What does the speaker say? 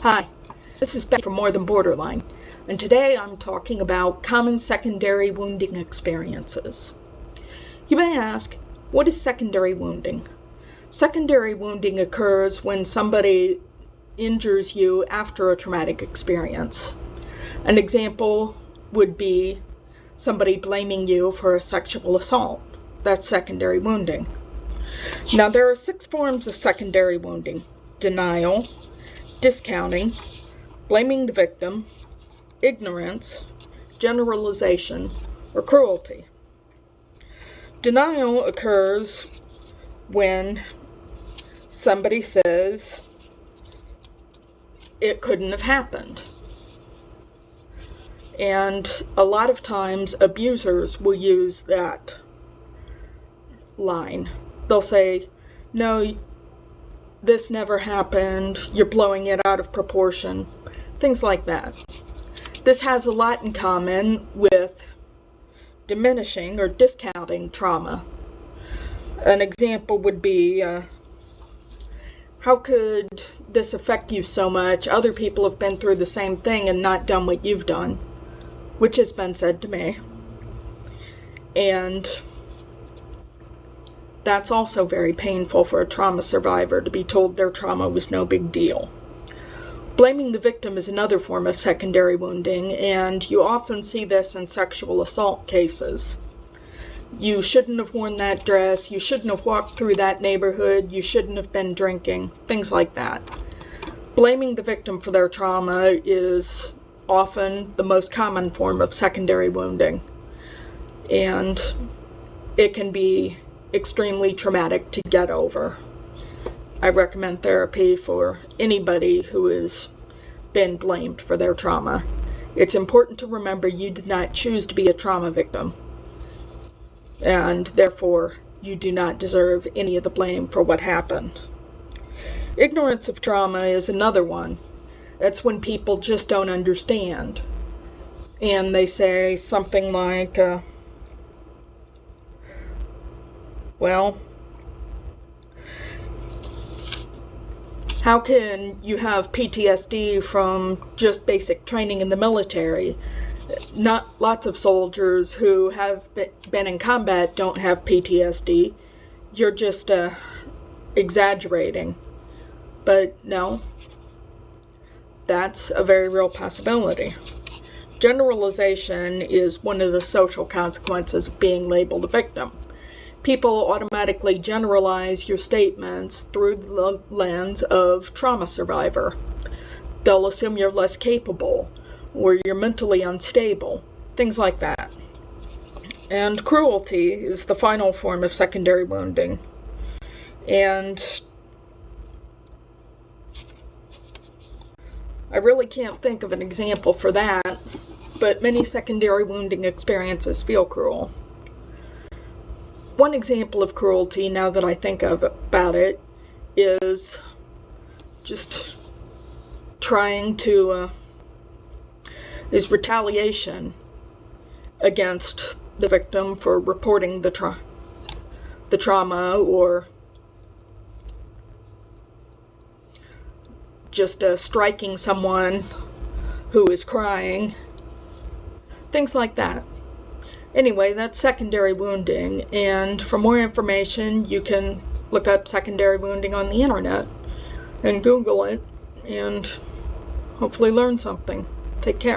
Hi, this is Becky from More Than Borderline, and today I'm talking about common secondary wounding experiences. You may ask, what is secondary wounding? Secondary wounding occurs when somebody injures you after a traumatic experience. An example would be somebody blaming you for a sexual assault. That's secondary wounding. Now, there are 6 forms of secondary wounding: denial, discounting, blaming the victim, ignorance, generalization, or cruelty. Denial occurs when somebody says it couldn't have happened. And a lot of times abusers will use that line. They'll say, no, this never happened, you're blowing it out of proportion, things like that. This has a lot in common with diminishing or discounting trauma. An example would be, how could this affect you so much? Other people have been through the same thing and not done what you've done, which has been said to me. And that's also very painful for a trauma survivor, to be told their trauma was no big deal. Blaming the victim is another form of secondary wounding, and you often see this in sexual assault cases. You shouldn't have worn that dress, you shouldn't have walked through that neighborhood, you shouldn't have been drinking, things like that. Blaming the victim for their trauma is often the most common form of secondary wounding, and it can be extremely traumatic to get over. I recommend therapy for anybody who has been blamed for their trauma. It's important to remember you did not choose to be a trauma victim, and therefore you do not deserve any of the blame for what happened. Ignorance of trauma is another one. That's when people just don't understand, and they say something like, well, how can you have PTSD from just basic training in the military? Not lots of soldiers who have been in combat don't have PTSD. You're just exaggerating. But no, that's a very real possibility. Generalization is one of the social consequences of being labeled a victim. People automatically generalize your statements through the lens of trauma survivor. They'll assume you're less capable, or you're mentally unstable, things like that. And cruelty is the final form of secondary wounding. And I really can't think of an example for that, but many secondary wounding experiences feel cruel. One example of cruelty, now that I think about it, is just is retaliation against the victim for reporting the trauma, or just striking someone who is crying, things like that. Anyway, that's secondary wounding, and for more information you can look up secondary wounding on the internet and Google it and hopefully learn something. Take care.